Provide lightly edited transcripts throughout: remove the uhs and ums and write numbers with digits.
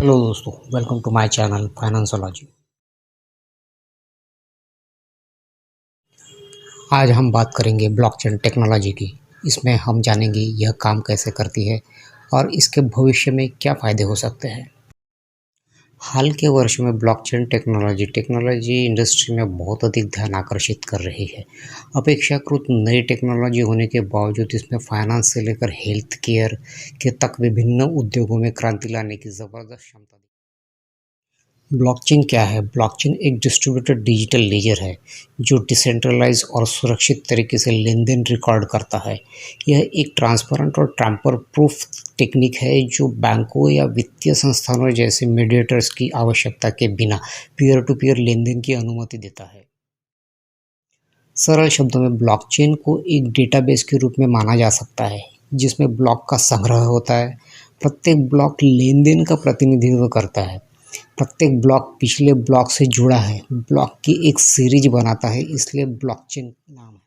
Hello दोस्तों, welcome to my channel फाइनेंसोलॉजी। आज हम बात करेंगे ब्लॉकचेन टेक्नोलॉजी की। इसमें हम जानेंगे यह काम कैसे करती है और इसके भविष्य में क्या फ़ायदे हो सकते हैं। हाल के वर्षों में ब्लॉकचेन टेक्नोलॉजी इंडस्ट्री में बहुत अधिक ध्यान आकर्षित कर रही है। अपेक्षाकृत नई टेक्नोलॉजी होने के बावजूद इसमें फाइनेंस से लेकर हेल्थ केयर के तक विभिन्न उद्योगों में क्रांति लाने की ज़बरदस्त क्षमता। ब्लॉकचेन क्या है? ब्लॉकचेन एक डिस्ट्रीब्यूटेड डिजिटल लेजर है जो डिसेंट्रलाइज और सुरक्षित तरीके से लेन-देन रिकॉर्ड करता है। यह एक ट्रांसपेरेंट और टैम्पर प्रूफ टेक्निक है जो बैंकों या वित्तीय संस्थानों जैसे मीडिएटर्स की आवश्यकता के बिना पीयर टू पीयर लेन-देन की अनुमति देता है। सरल शब्दों में ब्लॉकचेन को एक डेटाबेस के रूप में माना जा सकता है जिसमें ब्लॉक का संग्रह होता है। प्रत्येक ब्लॉक लेन-देन का प्रतिनिधित्व करता है। प्रत्येक ब्लॉक पिछले ब्लॉक से जुड़ा है, ब्लॉक की एक सीरीज बनाता है, इसलिए ब्लॉकचेन नाम है।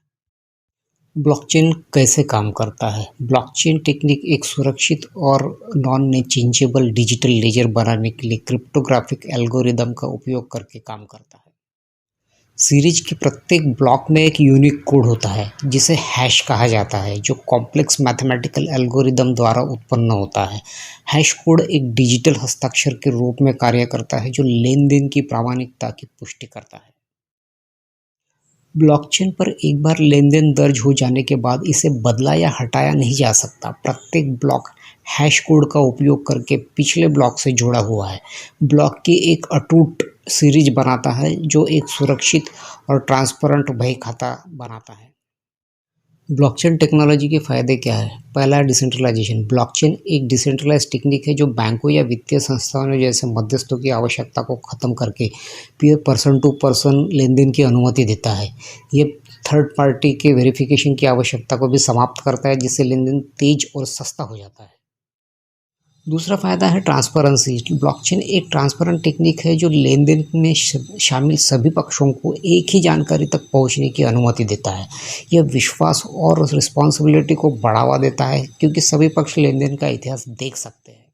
ब्लॉकचेन कैसे काम करता है? ब्लॉकचेन टेक्निक एक सुरक्षित और नॉन चेंजेबल डिजिटल लेजर बनाने के लिए क्रिप्टोग्राफिक एल्गोरिदम का उपयोग करके काम करता है। सीरीज के प्रत्येक ब्लॉक में एक यूनिक कोड होता है जिसे हैश कहा जाता है, जो कॉम्प्लेक्स मैथमेटिकल एल्गोरिदम द्वारा उत्पन्न होता है। हैश कोड एक डिजिटल हस्ताक्षर के रूप में कार्य करता है जो लेन-देन की प्रामाणिकता की पुष्टि करता है। ब्लॉकचेन पर एक बार लेन-देन दर्ज हो जाने के बाद इसे बदला या हटाया नहीं जा सकता। प्रत्येक ब्लॉक हैश कोड का उपयोग करके पिछले ब्लॉक से जुड़ा हुआ है। ब्लॉक की एक अटूट सीरीज बनाता है जो एक सुरक्षित और ट्रांसपेरेंट बही खाता बनाता है। ब्लॉकचेन टेक्नोलॉजी के फ़ायदे क्या है? पहला, डिसेंट्रलाइजेशन। ब्लॉकचेन एक डिसेंट्रलाइज्ड टेक्निक है जो बैंकों या वित्तीय संस्थानों जैसे मध्यस्थों की आवश्यकता को ख़त्म करके पीयर पर्सन टू पर्सन लेनदेन की अनुमति देता है। ये थर्ड पार्टी के वेरिफिकेशन की आवश्यकता को भी समाप्त करता है, जिससे लेनदेन तेज और सस्ता हो जाता है। दूसरा फ़ायदा है ट्रांसपेरेंसी। ब्लॉकचेन एक ट्रांसपेरेंट टेक्निक है जो लेन-देन में शामिल सभी पक्षों को एक ही जानकारी तक पहुंचने की अनुमति देता है। यह विश्वास और रिस्पॉन्सिबिलिटी को बढ़ावा देता है क्योंकि सभी पक्ष लेन-देन का इतिहास देख सकते हैं।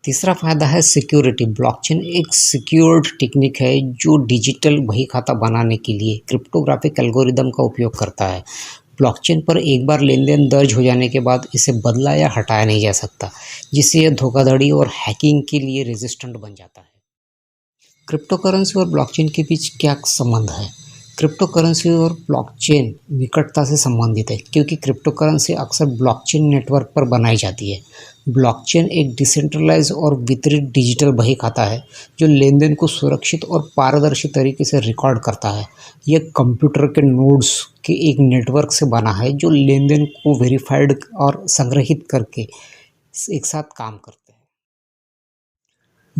तीसरा फ़ायदा है सिक्योरिटी। ब्लॉकचेन एक सिक्योर्ड टेक्निक है जो डिजिटल बही खाता बनाने के लिए क्रिप्टोग्राफिक एल्गोरिदम का उपयोग करता है। ब्लॉकचेन पर एक बार लेन-देन दर्ज हो जाने के बाद इसे बदला या हटाया नहीं जा सकता, जिससे यह धोखाधड़ी और हैकिंग के लिए रेजिस्टेंट बन जाता है। क्रिप्टोकरेंसी और ब्लॉकचेन के बीच क्या संबंध है? क्रिप्टोकरेंसी और ब्लॉकचेन निकटता से संबंधित है क्योंकि क्रिप्टोकरेंसी अक्सर ब्लॉकचेन नेटवर्क पर बनाई जाती है। ब्लॉकचेन एक डिसेंट्रलाइज और वितरित डिजिटल बही खाता है जो लेनदेन को सुरक्षित और पारदर्शी तरीके से रिकॉर्ड करता है। यह कंप्यूटर के नोड्स के एक नेटवर्क से बना है जो लेनदेन को वेरीफाइड और संग्रहित करके एक साथ काम करते हैं।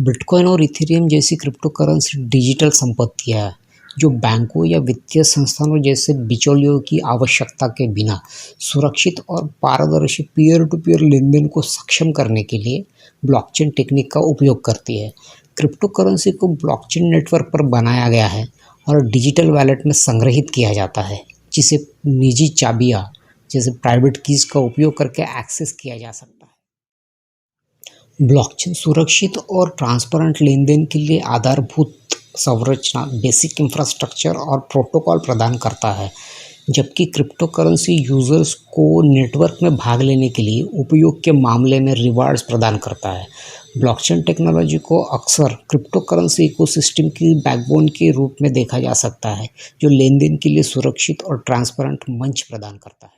बिटकॉइन और इथेरियम जैसी क्रिप्टोकरेंसी डिजिटल संपत्तियां हैं जो बैंकों या वित्तीय संस्थानों जैसे बिचौलियों की आवश्यकता के बिना सुरक्षित और पारदर्शी पीयर टू पीयर लेनदेन को सक्षम करने के लिए ब्लॉकचेन टेक्निक का उपयोग करती है। क्रिप्टोकरेंसी को ब्लॉकचेन नेटवर्क पर बनाया गया है और डिजिटल वॉलेट में संग्रहित किया जाता है, जिसे निजी चाबियां जैसे प्राइवेट कीज का उपयोग करके एक्सेस किया जा सकता है। ब्लॉकचेन सुरक्षित और ट्रांसपेरेंट लेनदेन के लिए आधारभूत संरचना, बेसिक इंफ्रास्ट्रक्चर और प्रोटोकॉल प्रदान करता है, जबकि क्रिप्टोकरेंसी यूजर्स को नेटवर्क में भाग लेने के लिए उपयोग के मामले में रिवार्ड्स प्रदान करता है। ब्लॉकचेन टेक्नोलॉजी को अक्सर क्रिप्टोकरेंसी इकोसिस्टम की बैकबोन के रूप में देखा जा सकता है, जो लेनदेन के लिए सुरक्षित और ट्रांसपेरेंट मंच प्रदान करता है।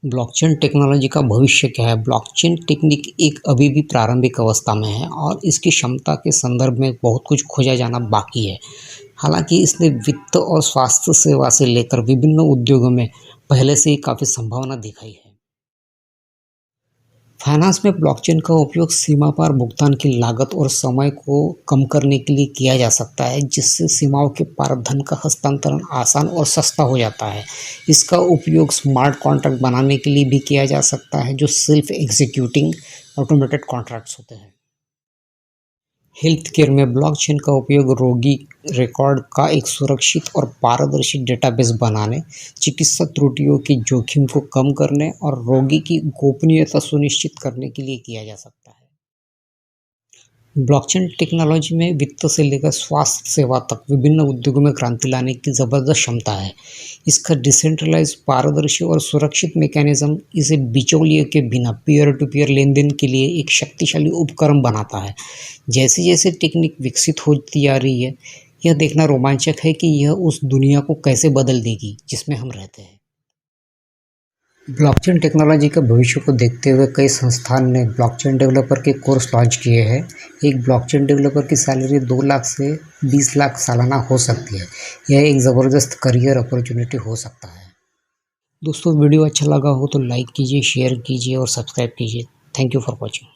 ब्लॉकचेन टेक्नोलॉजी का भविष्य क्या है? ब्लॉकचेन टेक्निक एक अभी भी प्रारंभिक अवस्था में है और इसकी क्षमता के संदर्भ में बहुत कुछ खोजा जाना बाकी है। हालांकि इसने वित्त और स्वास्थ्य सेवा से लेकर विभिन्न उद्योगों में पहले से ही काफ़ी संभावना दिखाई है। फाइनेंस में ब्लॉकचेन का उपयोग सीमा पार भुगतान की लागत और समय को कम करने के लिए किया जा सकता है, जिससे सीमाओं के पार धन का हस्तांतरण आसान और सस्ता हो जाता है। इसका उपयोग स्मार्ट कॉन्ट्रैक्ट बनाने के लिए भी किया जा सकता है, जो सेल्फ एग्जीक्यूटिंग ऑटोमेटेड कॉन्ट्रैक्ट्स होते हैं। हेल्थ केयर में ब्लॉकचेन का उपयोग रोगी रिकॉर्ड का एक सुरक्षित और पारदर्शी डेटाबेस बनाने, चिकित्सा त्रुटियों के जोखिम को कम करने और रोगी की गोपनीयता सुनिश्चित करने के लिए किया जा सकता है। ब्लॉकचेन टेक्नोलॉजी में वित्त से लेकर स्वास्थ्य सेवा तक विभिन्न उद्योगों में क्रांति लाने की ज़बरदस्त क्षमता है। इसका डिसेंट्रलाइज, पारदर्शी और सुरक्षित मैकेनिज्म इसे बिचौलिए के बिना पीयर टू पीयर लेन-देन के लिए एक शक्तिशाली उपकरण बनाता है। जैसे-जैसे टेक्निक विकसित होती जा रही है, यह देखना रोमांचक है कि यह उस दुनिया को कैसे बदल देगी जिसमें हम रहते हैं। ब्लॉकचेन टेक्नोलॉजी के भविष्य को देखते हुए कई संस्थान ने ब्लॉकचेन डेवलपर के कोर्स लॉन्च किए हैं। एक ब्लॉकचेन डेवलपर की सैलरी 2 लाख से 20 लाख सालाना हो सकती है। यह एक ज़बरदस्त करियर अपॉर्चुनिटी हो सकता है। दोस्तों, वीडियो अच्छा लगा हो तो लाइक कीजिए, शेयर कीजिए और सब्सक्राइब कीजिए। Thank you for watching.